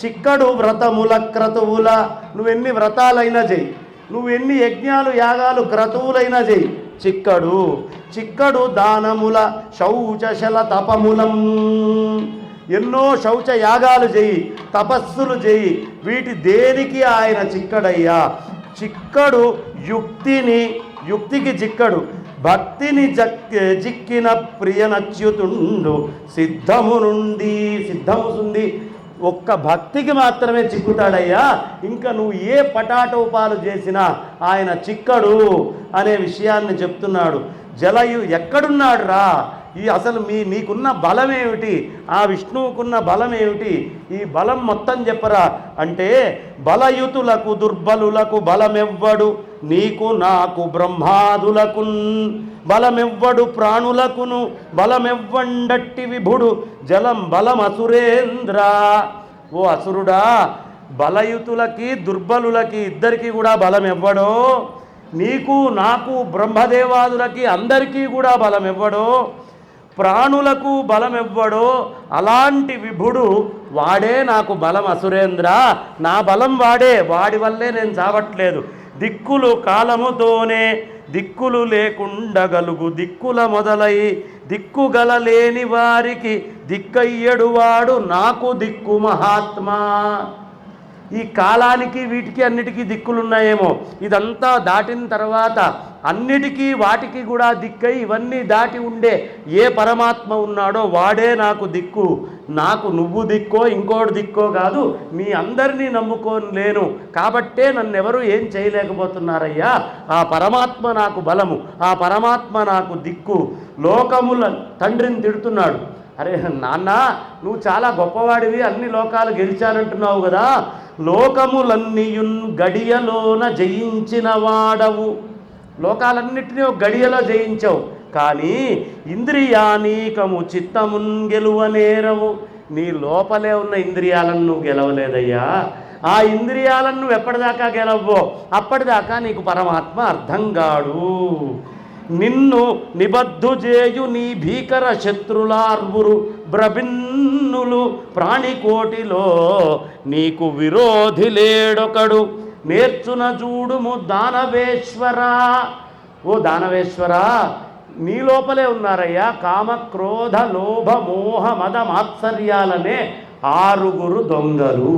చిక్కడు వ్రతముల క్రతువుల, నువ్వెన్ని వ్రతాలైనా చెయ్యి, నువ్వెన్ని యజ్ఞాలు యాగాలు క్రతువులైనా చెయ్యి, చిక్కడు. చిక్కడు దానముల శౌచశల తపములం, ఎన్నో శౌచ యాగాలు చెయ్యి, తపస్సులు చెయ్యి, వీటి దేనికి ఆయన చిక్కడయ్యా. చిక్కడు యుక్తికి చిక్కడు, భక్తిని చిక్కిన ప్రియనచ్యుతుండు సిద్ధము సుంది. ఒక్క భక్తికి మాత్రమే చిక్కుతాడయ్యా, ఇంకా నువ్వు ఏ పటాటోపాలు చేసినా ఆయన చిక్కడు అనే విషయాన్ని చెప్తున్నాడు. ఎక్కడున్నాడు రా, అసలు నీకున్న బలం ఏమిటి, ఆ విష్ణువుకున్న బలం ఏమిటి, ఈ బలం మొత్తం చెప్పరా అంటే, బలయుతులకు దుర్బలులకు బలమెవ్వడు, నీకు నాకు బ్రహ్మాదులకు బలమెవ్వడు, ప్రాణులకును బలమెవ్వండట్టి విభుడు బలమసురేంద్ర. ఓ అసురుడా, బలయుతులకి దుర్బలులకి ఇద్దరికీ కూడా బలమెవ్వడో, నీకు నాకు బ్రహ్మదేవాదులకి అందరికీ కూడా బలమెవ్వడో, ప్రాణులకు బలమెవ్వడో, అలాంటి విభుడు వాడే నాకు బలం అసురేంద్ర. నా బలం వాడే, వాడి వల్లే నేను చావట్లేదు. దిక్కులు కాలముతోనే దిక్కులు లేకుండగలుగు దిక్కుల మొదలై దిక్కుగలలేని వారికి దిక్కయ్యడు వాడు నాకు దిక్కు మహాత్మా. ఈ కాలానికి వీటికి అన్నిటికీ దిక్కులున్నాయేమో, ఇదంతా దాటిన తర్వాత అన్నిటికీ వాటికి కూడా దిక్కై ఇవన్నీ దాటి ఉండే ఏ పరమాత్మ ఉన్నాడో వాడే నాకు దిక్కు. నాకు నువ్వు దిక్కో ఇంకోటి దిక్కో కాదు, మీ అందరినీ నమ్ముకోలేను కాబట్టే నన్నెవరూ ఏం చేయలేకపోతున్నారయ్యా. ఆ పరమాత్మ నాకు బలము, ఆ పరమాత్మ నాకు దిక్కు. లోకముల తండ్రిని తిడుతున్నాడు. అరే నాన్న, నువ్వు చాలా గొప్పవాడివి, అన్ని లోకాలు గెలిచానంటున్నావు కదా, లోకములన్నీయున్ గడియలోన జయించిన వాడవు. లోకాలన్నిటినీ ఒక గడియలో జయించావు, కానీ ఇంద్రియానీకము చిత్తమున్ గెలువనేరవు. నీ లోపలే ఉన్న ఇంద్రియాలను నువ్వు గెలవలేదయ్యా. ఆ ఇంద్రియాలను నువ్వు ఎప్పటిదాకా గెలవో అప్పటిదాకా నీకు పరమాత్మ అర్థం కాడు. నిన్ను నిబద్ధు చేయు నీ భీకర శత్రులార్వురు బ్రభిన్నులు ప్రాణికోటిలో నీకు విరోధి లేడొకడు. నేర్చున చూడుము దానవేశ్వరా. ఓ దానవేశ్వరా, నీ లోపలే ఉన్నారయ్యా కామ క్రోధ లోభ మోహ మద మాత్సర్యాలనే 6 దొంగలు.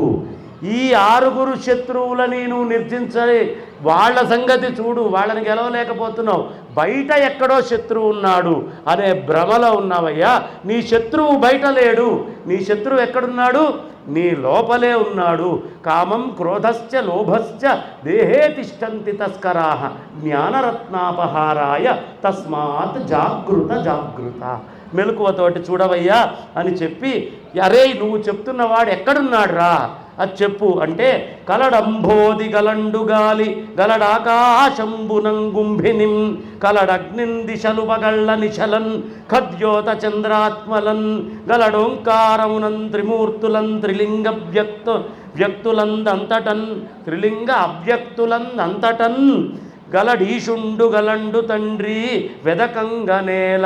ఈ 6 శత్రువులని నువ్వు నిర్జించాలి. వాళ్ళ సంగతి చూడు, వాళ్ళని గెలవలేకపోతున్నావు. బయట ఎక్కడో శత్రువు ఉన్నాడు అనే భ్రమలో ఉన్నావయ్యా. నీ శత్రువు బయట లేడు, నీ శత్రువు ఎక్కడున్నాడు? నీ లోపలే ఉన్నాడు. కామం క్రోధశ్చ లోభశ్చ దేహే తిష్టంతి తస్కరాః జ్ఞానరత్నాపహారాయ తస్మాత్ జాగృత. మెలకువతోటి చూడవయ్యా అని చెప్పి, అరే నువ్వు చెప్తున్నవాడు ఎక్కడున్నాడు రా అది చెప్పు అంటే, కలడంబోది గలండు గాలి గలడాకాశంబునంగుంభినిం కలడగ్నిన్ దిశలు పగళ్ళ నిశలన్ ఖద్యోత చంద్రాత్మలన్ గలడోంకారమునం త్రిమూర్తులన్ త్రిలింగ వ్యక్తులందంతటన్ త్రిలింగ అవ్యక్తులందంతటన్ గలడీషుండు గలండు తండ్రి వెదకంగనేల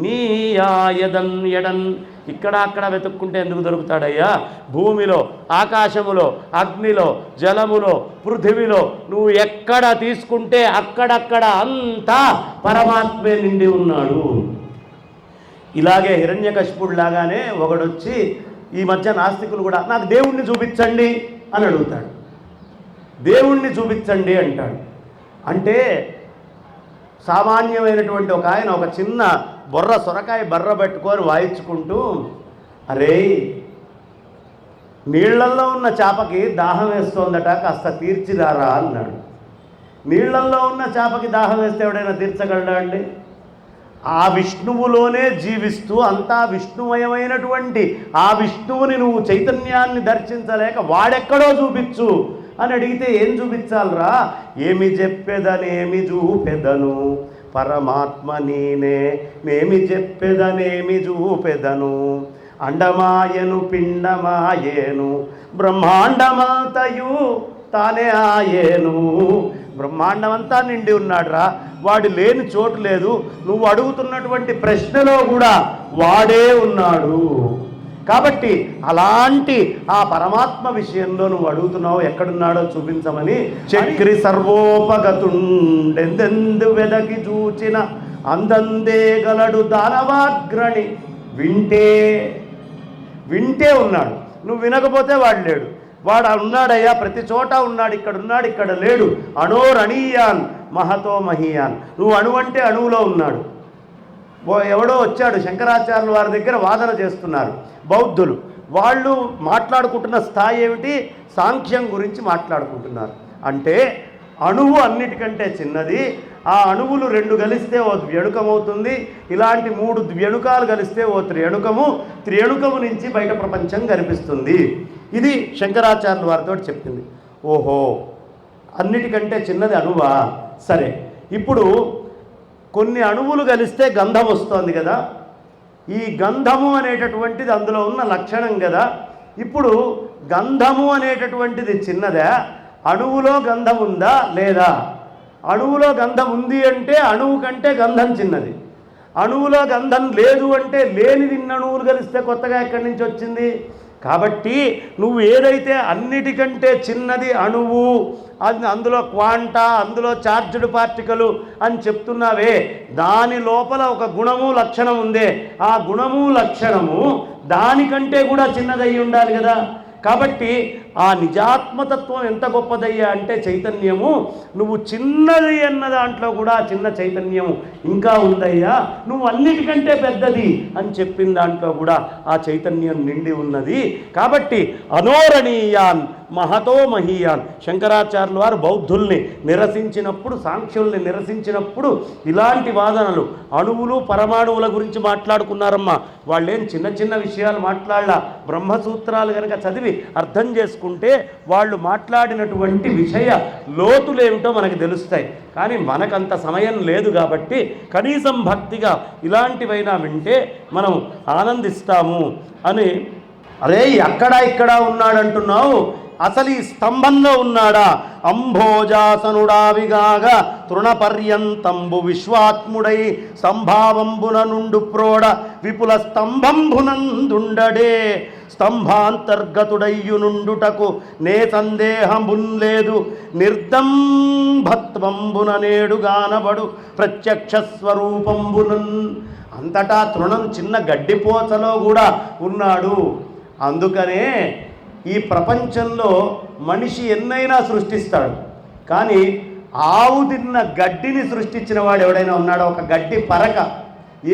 నీయాయదన్ ఎడన్. ఇక్కడ అక్కడ వెతుక్కుంటే ఎందుకు దొరుకుతాడయ్యా? భూమిలో, ఆకాశములో, అగ్నిలో, జలములో, పృథివిలో నువ్వు ఎక్కడ తీసుకుంటే అక్కడక్కడ అంతా పరమాత్మే నిండి ఉన్నాడు. ఇలాగే హిరణ్యకశిపుడు లాగానే ఒకడొచ్చి, ఈ మధ్య నాస్తికులు కూడా నాకు దేవుణ్ణి చూపించండి అని అడుగుతాడు. దేవుణ్ణి చూపించండి అంటాడు. అంటే సామాన్యమైనటువంటి ఒక ఆయన ఒక చిన్న సొరకాయ బర్ర పెట్టుకొని వాయించుకుంటూ, అరే నీళ్లల్లో ఉన్న చేపకి దాహం వేస్తోందట, కాస్త తీర్చిరారా అన్నాడు. నీళ్లల్లో ఉన్న చేపకి దాహం వేస్తే ఎవడైనా తీర్చగలడా అండి? ఆ విష్ణువులోనే జీవిస్తూ అంతా విష్ణుమయమైనటువంటి ఆ విష్ణువుని నువ్వు చైతన్యాన్ని దర్శించలేక వాడెక్కడో చూపించు అని అడిగితే ఏం చూపించాలరా? ఏమి చెప్పేదనేమి చూపెదను పరమాత్మ నీనే, నేమి చెప్పేదనేమి చూపెదను అండమాయను పిండమాయేను బ్రహ్మాండమంతయు తానే ఆయేను. బ్రహ్మాండమంతా నిండి ఉన్నాడురా, వాడు లేని చోటు లేదు. నువ్వు అడుగుతున్నటువంటి ప్రశ్నలో కూడా వాడే ఉన్నాడు. కాబట్టి అలాంటి ఆ పరమాత్మ విషయంలో నువ్వు అడుగుతున్నావు, ఎక్కడున్నాడో చూపించమని. చక్రి సర్వోపగతుండెందెందు వెదకి చూచిన అందందే గలడు దానవాగ్రణి. వింటే ఉన్నాడు, నువ్వు వినకపోతే వాడు లేడు. వాడు ఉన్నాడయ్యా, ప్రతి చోట ఉన్నాడు, ఇక్కడ ఉన్నాడు, ఇక్కడ లేడు. అణోరణీయాన్ మహతో మహీయాన్. నువ్వు అణువు అంటే అణువులో ఉన్నాడు. ఎవడో వచ్చాడు, శంకరాచార్యుల వారి దగ్గర వాదన చేస్తున్నారు బౌద్ధులు. వాళ్ళు మాట్లాడుకుంటున్న స్థాయి ఏమిటి? సాంఖ్యం గురించి మాట్లాడుకుంటున్నారు. అంటే అణువు అన్నిటికంటే చిన్నది, ఆ అణువులు 2 కలిస్తే ఓ ద్వ్యణుకమవుతుంది, ఇలాంటి 3 ద్వ్యణుకాలు కలిస్తే ఓ త్రియణుకము, త్రియణుకము నుంచి బయట ప్రపంచం కనిపిస్తుంది. ఇది శంకరాచార్యుల వారితో చెప్పింది. ఓహో, అన్నిటికంటే చిన్నది అణువా? సరే, ఇప్పుడు కొన్ని అణువులు కలిస్తే గంధం వస్తుంది కదా, ఈ గంధము అనేటటువంటిది అందులో ఉన్న లక్షణం కదా. ఇప్పుడు గంధము అనేటటువంటిది చిన్నదా? అణువులో గంధం ఉందా లేదా? అణువులో గంధం ఉంది అంటే అణువు కంటే గంధం చిన్నది. అణువులో గంధం లేదు అంటే లేనిది ఇన్ని అణువులు కలిస్తే కొత్తగా ఎక్కడి నుంచి వచ్చింది? కాబట్టి నువ్వు ఏదైతే అన్నిటికంటే చిన్నది అణువు, అందులో క్వాంటా, అందులో చార్జ్డ్ పార్టికలు అని చెప్తున్నావే, దాని లోపల ఒక గుణము లక్షణం ఉందే, ఆ గుణము లక్షణము దానికంటే కూడా చిన్నదయ్యి ఉండాలి కదా. కాబట్టి ఆ నిజాత్మతత్వం ఎంత గొప్పదయ్యా అంటే చైతన్యము, నువ్వు చిన్నది అన్న దాంట్లో కూడా చిన్న చైతన్యము ఇంకా ఉందయ్యా, నువ్వు అన్నిటికంటే పెద్దది అని చెప్పిన దాంట్లో కూడా ఆ చైతన్యం నిండి ఉన్నది. కాబట్టి అనోరణీయాన్ మహతో మహీయాన్. శంకరాచార్యుల వారు బౌద్ధుల్ని నిరసించినప్పుడు, సాంఖ్యుల్ని నిరసించినప్పుడు ఇలాంటి వాదనలు, అణువులు పరమాణువుల గురించి మాట్లాడుకున్నారమ్మా. వాళ్ళేం చిన్న చిన్న విషయాలు మాట్లాడలా. బ్రహ్మసూత్రాలు కనుక చదివి అర్థం చేసుకుంటే వాళ్ళు మాట్లాడినటువంటి విషయ లోతులేమిటో మనకు తెలుస్తాయి. కానీ మనకంత సమయం లేదు కాబట్టి కనీసం భక్తిగా ఇలాంటివైనా వింటే మనం ఆనందిస్తాము అని. అరే, అక్కడ ఇక్కడ ఉన్నాడంటున్నావు, అసలు ఈ స్తంభంలో ఉన్నాడా? అంభోజాసనుడావిగాగా తృణపర్యంతంబు విశ్వాత్ముడై సంభావంబున నుండు ప్రోడ విపుల స్తంభంబునందుండడే. స్తంభాంతర్గతుడయ్యునుండుటకు నే సందేహమున్ లేదు, నిర్దంభత్వంబున నేడుగానబడు ప్రత్యక్ష స్వరూపంబునన్. అంతటా తృణం చిన్న గడ్డిపోచలో కూడా ఉన్నాడు. అందుకనే ఈ ప్రపంచంలో మనిషి ఎన్నైనా సృష్టిస్తాడు, కానీ ఆవు తిన్న గడ్డిని సృష్టించిన వాడు ఎవడైనా ఉన్నాడో? ఒక గడ్డి పరక,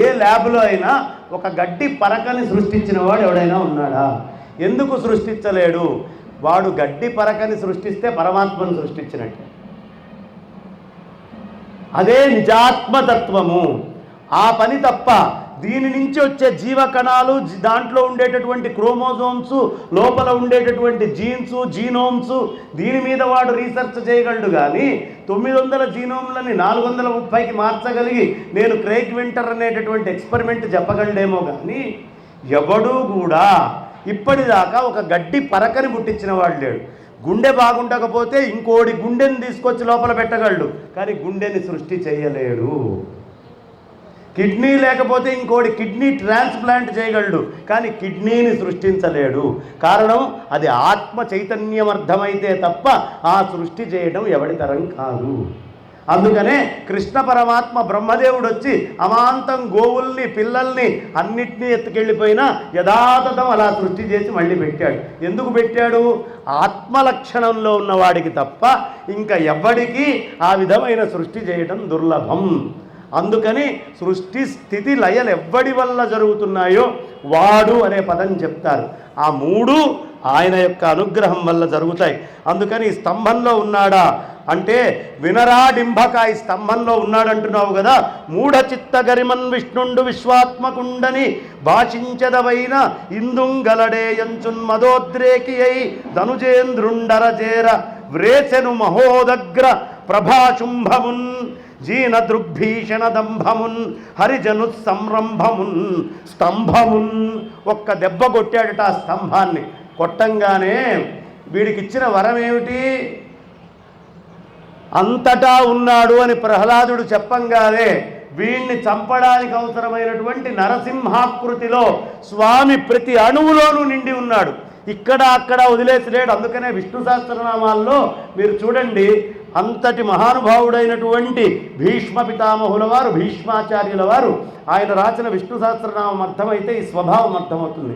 ఏ ల్యాబ్లో అయినా ఒక గడ్డి పరకని సృష్టించిన వాడు ఎవడైనా ఉన్నాడా? ఎందుకు సృష్టించలేడు? వాడు గడ్డి పరకని సృష్టిస్తే పరమాత్మను సృష్టించినట్టే. అదే నిజాత్మతత్వము. ఆ పని తప్ప దీని నుంచి వచ్చే జీవకణాలు, దాంట్లో ఉండేటటువంటి క్రోమోజోమ్స్, లోపల ఉండేటటువంటి జీన్స్, జీనోమ్స్, దీని మీద వాడు రీసెర్చ్ చేయగలడు. కానీ 900 జీనోమ్లని 430కి మార్చగలిగి నేను క్రేగ్ వింటర్ అనేటటువంటి ఎక్స్పెరిమెంట్ చెప్పగలడేమో. కానీ ఎవడూ కూడా ఇప్పటిదాకా ఒక గడ్డి పరకని పుట్టించిన వాడు లేడు. గుండె బాగుండకపోతే ఇంకోటి గుండెని తీసుకొచ్చి లోపల పెట్టగలడు, కానీ గుండెని సృష్టి చేయలేడు. కిడ్నీ లేకపోతే ఇంకోటి కిడ్నీ ట్రాన్స్ప్లాంట్ చేయగలడు, కానీ కిడ్నీని సృష్టించలేడు. కారణం, అది ఆత్మ చైతన్యం అర్థమైతే తప్ప ఆ సృష్టి చేయడం ఎవడి తరం కాదు. అందుకనే కృష్ణ పరమాత్మ బ్రహ్మదేవుడు వచ్చి అమాంతం గోవుల్ని, పిల్లల్ని అన్నిటినీ ఎత్తుకెళ్ళిపోయినా యథాతథం అలా సృష్టి చేసి మళ్ళీ పెట్టాడు. ఎందుకు పెట్టాడు? ఆత్మలక్షణంలో ఉన్నవాడికి తప్ప ఇంకా ఎవ్వడికి ఆ విధమైన సృష్టి చేయడం దుర్లభం. అందుకని సృష్టి స్థితి లయలు ఎవ్వడి వల్ల జరుగుతున్నాయో వాడు అనే పదం చెప్తారు. ఆ 3 ఆయన యొక్క అనుగ్రహం వల్ల జరుగుతాయి. అందుకని ఈ స్తంభంలో ఉన్నాడా అంటే వినరాడింభక, ఈ స్తంభంలో ఉన్నాడంటున్నావు కదా. మూఢ చిత్త గరిమన్ విష్ణుండు విశ్వాత్మకుండని భాషించదవైన ఇందుంగలడే యంచున్ మదోద్రేకి అయి ధనుజేంద్రుండరచేర వ్రేసెను మహోదగ్ర ప్రభాశుంభమున్ జీన దృగ్భీషణ దంభమున్ హరిజను సంరంభమున్ స్తంభమున్. ఒక్క దెబ్బ కొట్టాడట ఆ స్తంభాన్ని. కొట్టంగానే వీడికిచ్చిన వరం ఏమిటి? అంతటా ఉన్నాడు అని ప్రహ్లాదుడు చెప్పంగానే వీణ్ణి చంపడానికి అవసరమైనటువంటి నరసింహాకృతిలో స్వామి ప్రతి అణువులోనూ నిండి ఉన్నాడు. ఇక్కడ అక్కడ వదిలేసిలేడు. అందుకనే విష్ణు సహస్రనామాల్లో మీరు చూడండి, అంతటి మహానుభావుడైనటువంటి భీష్మ పితామహుల వారు, భీష్మాచార్యుల వారు ఆయన రాసిన విష్ణు సహస్రనామం అర్థమైతే ఈ స్వభావం అర్థమవుతుంది.